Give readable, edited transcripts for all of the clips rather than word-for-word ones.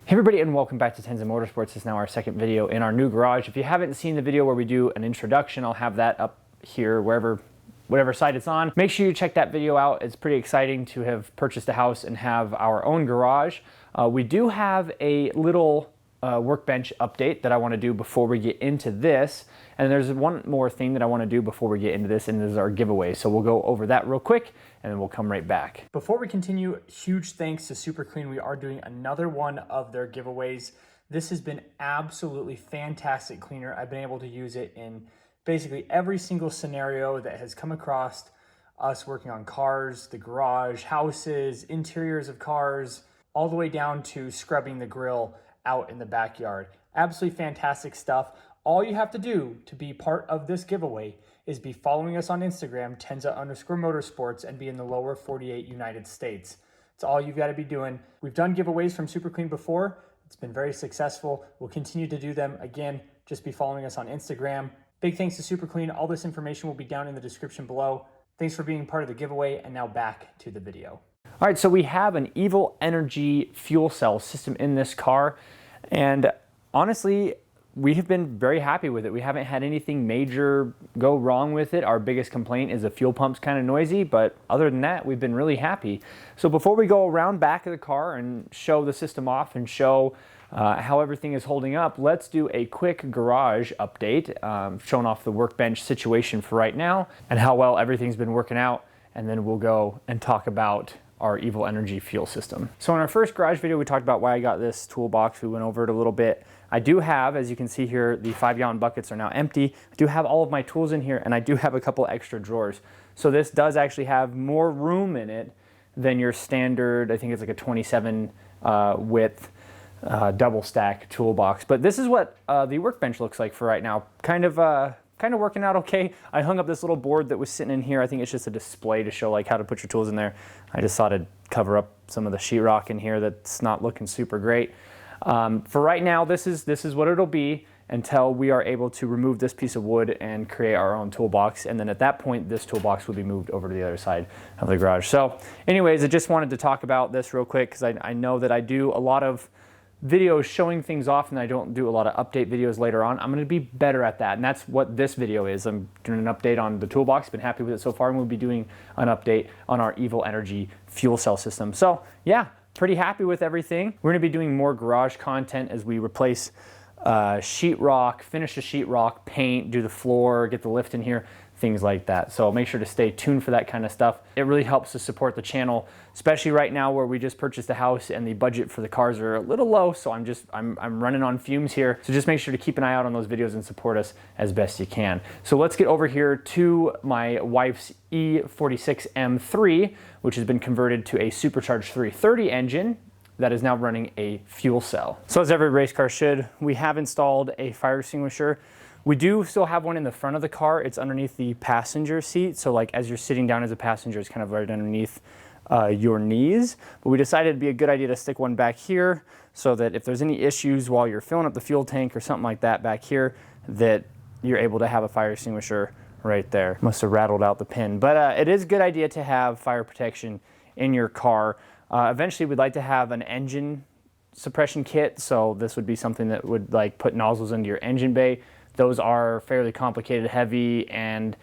Hey everybody, and welcome back to Tenza Motorsports. This is now our second video in our new garage. If you haven't seen the video where we do an introduction, I'll have that up here whatever side it's on. Make sure you check that video out. It's pretty exciting to have purchased a house and have our own garage. We do have a little workbench update that I want to do before we get into this. And there's one more thing that I want to do before we get into this, and this is our giveaway. So we'll go over that real quick and then we'll come right back. Before we continue, huge thanks to Super Clean. We are doing another one of their giveaways. This has been absolutely fantastic cleaner. I've been able to use it in basically every single scenario that has come across us working on cars, the garage, houses, interiors of cars, all the way down to scrubbing the grill out in the backyard. Absolutely fantastic stuff. All you have to do to be part of this giveaway is be following us on Instagram, Tenza_Motorsports, and be in the lower 48 United States. It's all you've got to be doing. We've done giveaways from Super Clean before. It's been very successful. We'll continue to do them. Again, just be following us on Instagram. Big thanks to Super Clean. All this information will be down in the description below. Thanks for being part of the giveaway, and now back to the video. All right, so we have an Evil Energy fuel cell system in this car, and honestly, we have been very happy with it. We haven't had anything major go wrong with it. Our biggest complaint is the fuel pump's kind of noisy, but other than that, we've been really happy. So before we go around back of the car and show the system off and show how everything is holding up, let's do a quick garage update, showing off the workbench situation for right now and how well everything's been working out, and then we'll go and talk about our Evil Energy fuel system. So in our first garage video, we talked about why I got this toolbox. We went over it a little bit. I do have, as you can see here, the 5-gallon buckets are now empty. I do have all of my tools in here, and I do have a couple extra drawers. So this does actually have more room in it than your standard, I think it's like a 27 width double stack toolbox. But this is what the workbench looks like for right now. Kind of working out okay. I hung up this little board that was sitting in here. I think it's just a display to show like how to put your tools in there. I just thought I'd cover up some of the sheetrock in here that's not looking super great. For right now, this is what it'll be until we are able to remove this piece of wood and create our own toolbox. And then at that point, this toolbox will be moved over to the other side of the garage. So anyways, I just wanted to talk about this real quick because I know that I do a lot of videos showing things off and I don't do a lot of update videos later on. I'm going to be better at that, and that's what this video is. I'm doing an update on the toolbox. Been happy with it so far, and we'll be doing an update on our Evil Energy fuel cell system. So yeah, pretty happy with everything. We're going to be doing more garage content as we replace sheetrock, finish the sheetrock, paint, do the floor, get the lift in here, things like that. So make sure to stay tuned for that kind of stuff. It really helps to support the channel, especially right now where we just purchased a house and the budget for the cars are a little low. So I'm running on fumes here. So just make sure to keep an eye out on those videos and support us as best you can. So let's get over here to my wife's E46 M3, which has been converted to a supercharged 330 engine that is now running a fuel cell. So as every race car should, we have installed a fire extinguisher. We do still have one in the front of the car. It's underneath the passenger seat. So like as you're sitting down as a passenger, it's kind of right underneath your knees. But we decided it'd be a good idea to stick one back here so that if there's any issues while you're filling up the fuel tank or something like that back here, that you're able to have a fire extinguisher right there. Must have rattled out the pin. But it is a good idea to have fire protection in your car. Eventually we'd like to have an engine suppression kit. So this would be something that would like put nozzles into your engine bay. Those are fairly complicated, heavy, and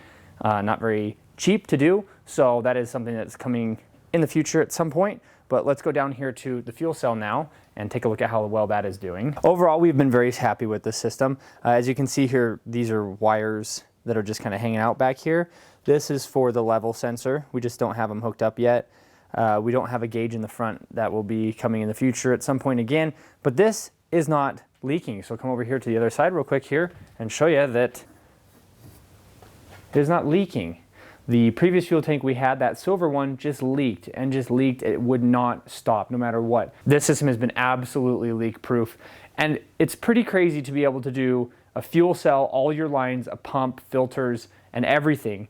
not very cheap to do. So that is something that's coming in the future at some point. But let's go down here to the fuel cell now and take a look at how well that is doing. Overall, we've been very happy with this system. As you can see here, these are wires that are just kind of hanging out back here. This is for the level sensor. We just don't have them hooked up yet. We don't have a gauge in the front. That will be coming in the future at some point again. But this is not leaking. So come over here to the other side real quick here and show you that it is not leaking. The previous fuel tank we had, that silver one, just leaked and just leaked. It would not stop no matter what. This system has been absolutely leak proof, and it's pretty crazy to be able to do a fuel cell, all your lines, a pump, filters, and everything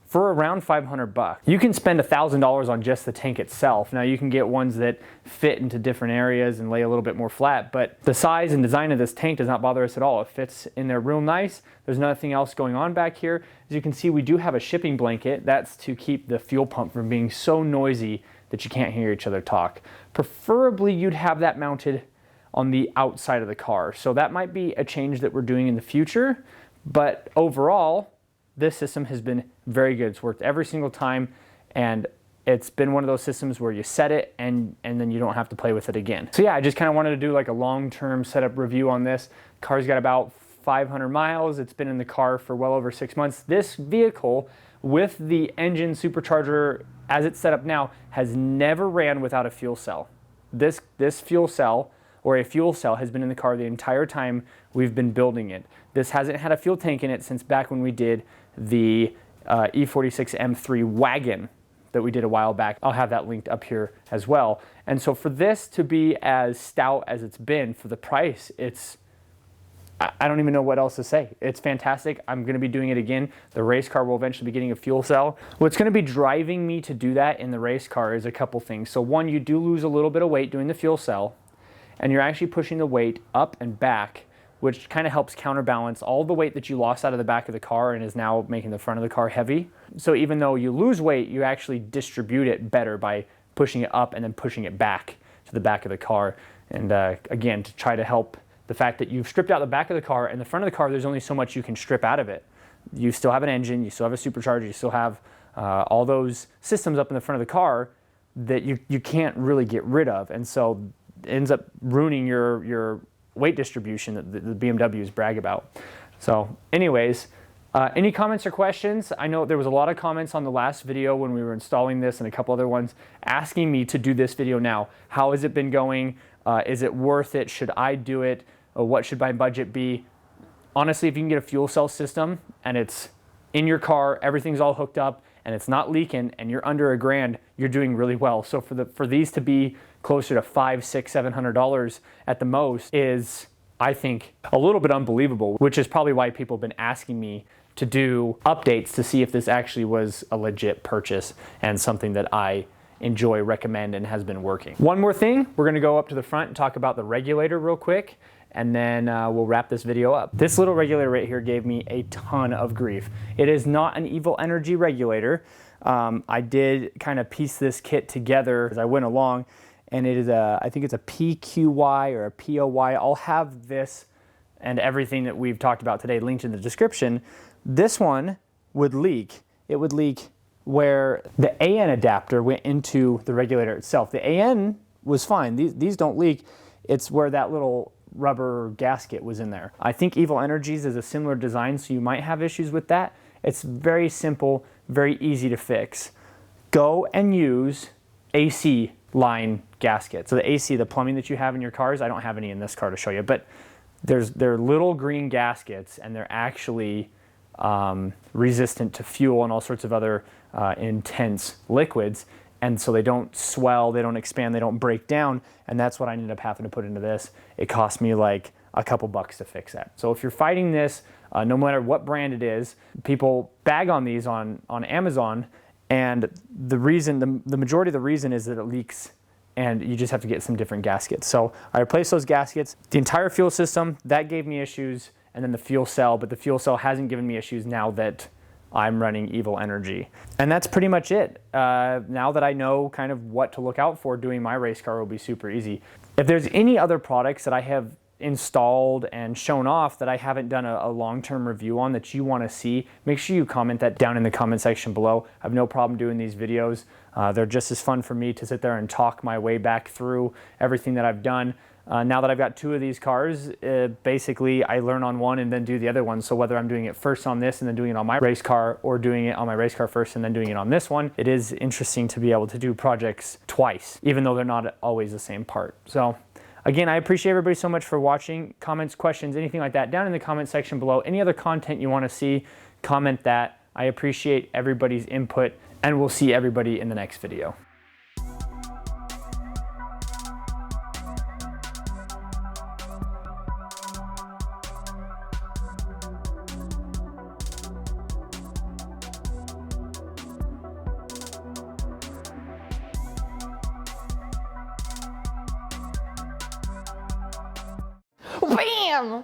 for around $500. You can spend $1,000 on just the tank itself. Now you can get ones that fit into different areas and lay a little bit more flat, but the size and design of this tank does not bother us at all. It fits in there real nice. There's nothing else going on back here. As you can see, we do have a shipping blanket. That's to keep the fuel pump from being so noisy that you can't hear each other talk. Preferably you'd have that mounted on the outside of the car. So that might be a change that we're doing in the future, but overall, this system has been very good. It's worked every single time, and it's been one of those systems where you set it and then you don't have to play with it again. So yeah, I just kind of wanted to do like a long-term setup review on this. Car's got about 500 miles. It's been in the car for well over 6 months. This vehicle with the engine supercharger as it's set up now has never ran without a fuel cell. This fuel cell, or a fuel cell, has been in the car the entire time we've been building it. This hasn't had a fuel tank in it since back when we did the E46 M3 wagon that we did a while back. I'll have that linked up here as well. And so for this to be as stout as it's been for the price, I don't even know what else to say. It's fantastic. I'm gonna be doing it again. The race car will eventually be getting a fuel cell. What's gonna be driving me to do that in the race car is a couple things. So one, you do lose a little bit of weight doing the fuel cell, and you're actually pushing the weight up and back, which kind of helps counterbalance all the weight that you lost out of the back of the car and is now making the front of the car heavy. So even though you lose weight, you actually distribute it better by pushing it up and then pushing it back to the back of the car. And again, to try to help the fact that you've stripped out the back of the car, and the front of the car, there's only so much you can strip out of it. You still have an engine, you still have a supercharger, you still have all those systems up in the front of the car that you can't really get rid of. And so it ends up ruining your weight distribution that the BMWs brag about. So anyways, any comments or questions? I know there was a lot of comments on the last video when we were installing this and a couple other ones asking me to do this video now. How has it been going? Is it worth it? Should I do it? What should my budget be? Honestly, if you can get a fuel cell system and it's in your car, everything's all hooked up and it's not leaking and you're under $1,000, you're doing really well. So for these to be closer to $500, $600, $700 at the most is, I think, a little bit unbelievable, which is probably why people have been asking me to do updates to see if this actually was a legit purchase and something that I enjoy, recommend, and has been working. One more thing, we're gonna go up to the front and talk about the regulator real quick, and then we'll wrap this video up. This little regulator right here gave me a ton of grief. It is not an Evil Energy regulator. I did kind of piece this kit together as I went along, and it is I think it's a PQY or a POY. I'll have this and everything that we've talked about today linked in the description. This one would leak. It would leak where the AN adapter went into the regulator itself. The AN was fine. These don't leak. It's where that little rubber gasket was in there. I think Evil Energies is a similar design, so you might have issues with that. It's very simple, very easy to fix. Go and use AC line gaskets. So the AC, the plumbing that you have in your cars, I don't have any in this car to show you, but they're little green gaskets, and they're actually resistant to fuel and all sorts of other intense liquids, and so they don't swell, they don't expand, they don't break down, and that's what I ended up having to put into this. It cost me like a couple bucks to fix that. So if you're fighting this, no matter what brand it is, people bag on these on Amazon, and the majority of the reason is that it leaks, and you just have to get some different gaskets. So I replaced those gaskets. The entire fuel system, that gave me issues, and then the fuel cell, but the fuel cell hasn't given me issues now that I'm running Evil Energy. And that's pretty much it. Now that I know kind of what to look out for, doing my race car will be super easy. If there's any other products that I have installed and shown off that I haven't done a long-term review on that you want to see, make sure you comment that down in the comment section below. I have no problem doing these videos. They're just as fun for me to sit there and talk my way back through everything that I've done. Now that I've got two of these cars, basically I learn on one and then do the other one. So whether I'm doing it first on this and then doing it on my race car, or doing it on my race car first and then doing it on this one, it is interesting to be able to do projects twice, even though they're not always the same part. So again, I appreciate everybody so much for watching. Comments, questions, anything like that, down in the comment section below. Any other content you want to see, comment that. I appreciate everybody's input, and we'll see everybody in the next video. Bam!